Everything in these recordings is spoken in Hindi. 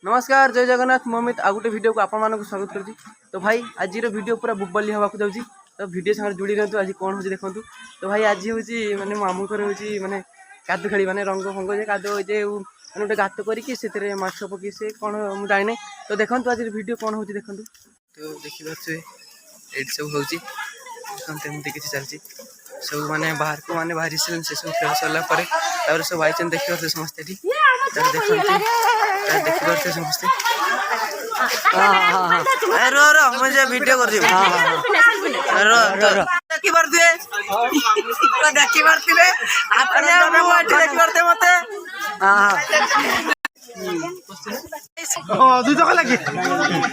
नमस्कार जय जगन्नाथ ममित आ गोटे वीडियो को आपण स्वागत करुँच। तो भाई आज वीडियो पूरा बुकबाली हवा जाऊँगी तो वीडियो सागर जोड़ी रही आज कौन हो देखो। तो भाई आज हूँ मैंने मामू घर हूँ मैंने कादु खेली मैंने रंग फंग जे कादु जे मैंने गोटे गात करके माछ पकई से कौन मुझे जाने। तो देखो आज वीडियो कौन हो देखो। तो देखिए ये सब हूँ देखते किसी चलती सब माने बाहर को माने बाहरी से सब खेल सरला सब आई देखिए समस्ते देखिए समस्ते रो रो मुझे वीडियो कर रो देखी पारे देखी पारे अपने देखी पारते मते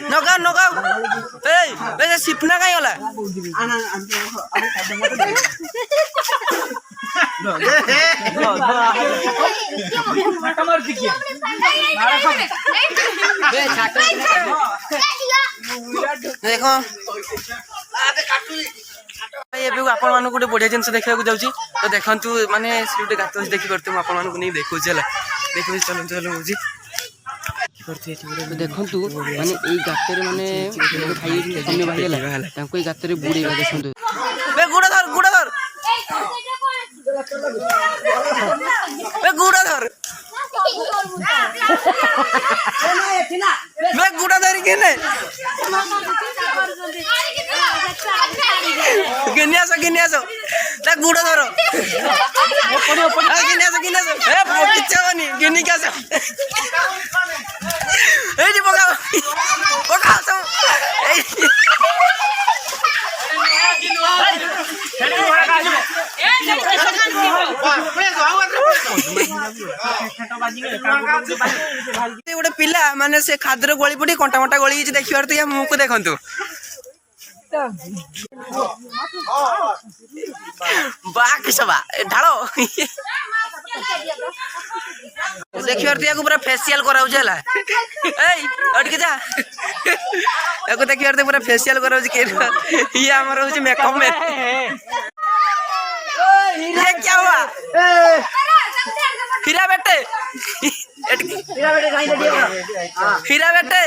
नगा नगा ए सिपना कहीं गला देखो आपण मानक गोटे बढ़िया जिन देखा जाऊँगी। तो देखु माने गोटे गात देखी पारे आप नहीं देखा देखो चलो चलो हूँ देखु माने गातर माने भाई भाई गातर बुड़ेगा देखो गुड़ा धर गुड़ा धर गुड़ा धर गुड़ा धर के गिनियास गिनियास गुड़ा धर गिनियास गिनियास गिनी क्या पका पका सब गोटे पिला माने से खाद्य गली पड़ी कंटा मटा गली देखी पारे मुँह को देखु बाबा ढाल देखी पारे पूरा फेसियाल कराऊँ जा जा देखी पारे पूरा फेसियाल कराऊँ ये आमर हूँ मेकअप में ये क्या हुआ हीरा बेटे हीरा बेटे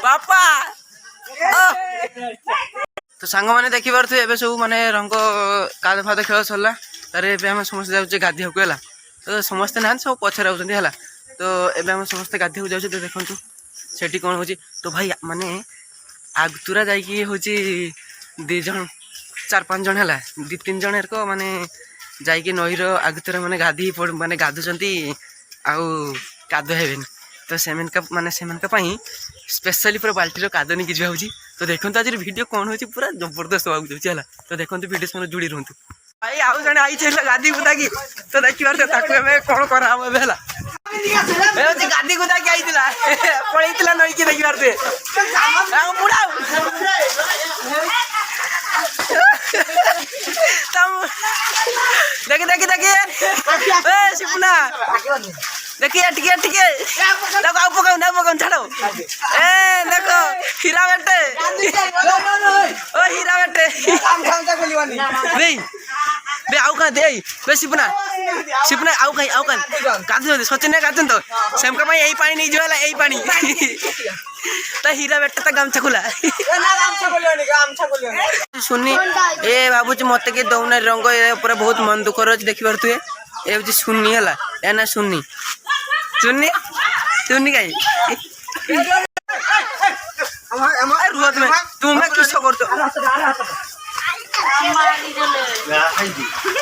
पापा तो सांग मैंने देखी पारे एवं सब माने रंग काद फाद खेल सरला तार एम समस्त जाऊे गाधी है तो समस्ते ना सब पछे है तो एवं समस्ते गाधी जाऊँ। तो देखु से कौन हो तो भाई माने आगतुरा जाकि हूँ दीज चार पाँच जन है दी तीन जन एरक माने जाकि नईर आगतुरा माने गाधी माने गाधुंट आउ काद हेन तो से माने स्पेशली पूरा बाल्टी काद नहीं जा। तो देखो आज वीडियो कौन हो पूरा जबरदस्त हवा जाऊँगी। तो देखो वीडियो से जोड़ी रुहतु भाई आउ जड़े आई गाधी गुदा की तो देखी पारे कौन करा गाधी गुदा की आई पड़े नई की देखी पारे बुढ़ा देखी देखी देखी सिपना देखिए टिके टिके देखो आप पकाऊ ना पकाऊ छाड़ो ए देखो हीरा बेटे ओ हीरा बेटे नहीं बे आउ का दे बे सिपना सिपना आउ कहीं गाधु सचिन ने गाधु तो सेमका भाई यही पानी नहीं जोला यही पानी तो हीरा बेटा तो गामछा खुला सुनी ए बाबूजी मत के दौना रंग पूरा बहुत मन दुख रही देखी पारे ये हूँ सुनी है या ना सुनी सुनी सुनी कहीं रुह तुम्हें किस कर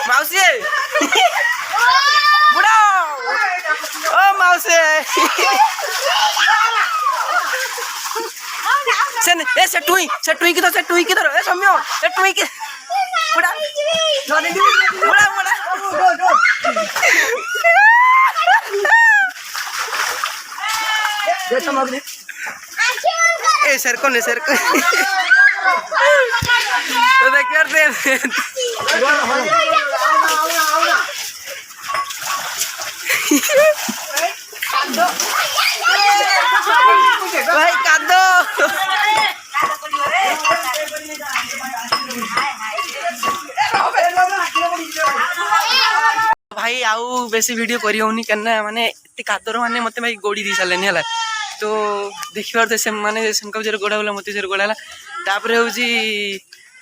मौसी बुढ़ा ओ मौसी से टुई की धरो ए सम्यो से टुई की बुढ़ा बुढ़ा बुढ़ा ए सर को तो देखिए भाई कादो भाई आउ बेसी वीडियो करी होनी करना माने କାଦର ମାନେ ମତେ ଭାଇ ଗୋଡ଼ି ଦେଇ ସାରିଲେନି ହେଲା। ତ ଦେଖିବାର ସେ ମାନେ ସେମକା ଜୋରେ ଗୋଡ଼ା ହେଲା ମତେ ଜୋରେ ଗୋଡ଼ା ହେଲା। ତାପରେ ହେଉଛି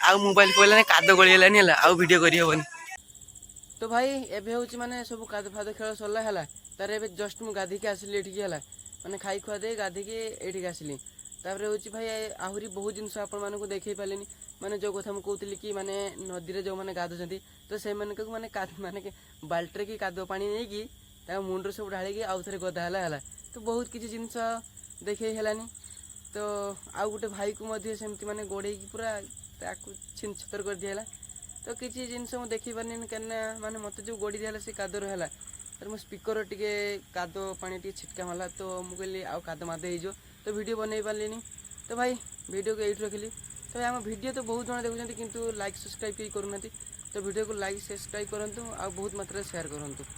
ଆଉ ମୋବାଇଲ ପଇଲାନି କାଦ ଗଳିଗଲାନି ହେଲା ଆଉ ଭିଡ଼ିଓ କରିହେବନି। ତ ଭାଇ ଏବେ ହେଉଛି ମାନେ ସବୁ କାଦ ଫାଦ ଖେଳ ସରିଲା ହେଲା। ତାର ଏବେ ଜଷ୍ଟ ମୁଁ ଗାଧୋଇକି ଆସିଲି ଏଠିକି ହେଲା, ମାନେ ଖାଇ ଖୁଆ ଦେଇ ଗାଧୋଇକି ଏଇଠିକି ଆସିଲି। ତାପରେ ହେଉଛି ଭାଇ ଆହୁରି ବହୁତ ଜିନିଷ ଆପଣମାନଙ୍କୁ ଦେଖେଇ ପାରିଲିନି, ମାନେ ଯେଉଁ କଥା ମୁଁ କହୁଥିଲି କି ମାନେ ନଦୀରେ ଯେଉଁମାନେ ଗାଧୁଛନ୍ତି ତ ସେମାନଙ୍କୁ ମାନେ ମାନେ ବାଲ୍ଟିରେ କି କାଦୁଅ ପାଣି ନେଇକି ତାଙ୍କ ମୁଣ୍ଡରେ ସବୁ ଢାଳିକି ଆଉ ଥରେ ଗଦା ହେଲା। ତ ବହୁତ କିଛି ଜିନିଷ ଦେଖେଇ ହେଲାନି। ତ ଆଉ ଗୋଟେ ଭାଇକୁ ମଧ୍ୟ ସେମିତି ମାନେ ଗୋଡ଼େଇକି ପୁରା ତାକୁ ଛିନ ଛତର କରିଦିଆ ହେଲା। ତ କିଛି ଜିନିଷ ମୁଁ ଦେଖେଇ ପାରିଲିନି କାହିଁକିନା ମାନେ ମୋତେ ଯେଉଁ ଗୋଡ଼ି ଦିଆହେଲା ସେ କାଦୁଅ ହେଲା। ତାର ମୋ ସ୍ପିକର ଟିକେ କାଦୁଅ ପାଣି ଟିକେ ଛିଟକା ମାରିଲା, ତ ମୁଁ କହିଲି ଆଉ କାଦୁଅ ମାଦୁଅ ହେଇଯିବ, ତ ଭିଡ଼ିଓ ବନେଇ ପାରିଲିନି। ତ ଭାଇ ଭିଡ଼ିଓକୁ ଏଇଠି ରଖିଲି। ତ ଭାଇ ଆମ ଭିଡ଼ିଓ ତ ବହୁତ ଜଣ ଦେଖୁଛନ୍ତି କିନ୍ତୁ ଲାଇକ୍ ସବସ୍କ୍ରାଇବ୍ କେହି କରୁନାହାନ୍ତି। ତ ଭିଡ଼ିଓକୁ ଲାଇକ୍ ସବସ୍କ୍ରାଇବ୍ କରନ୍ତୁ ଆଉ ବହୁତ ମାତ୍ରାରେ ସେୟାର କରନ୍ତୁ।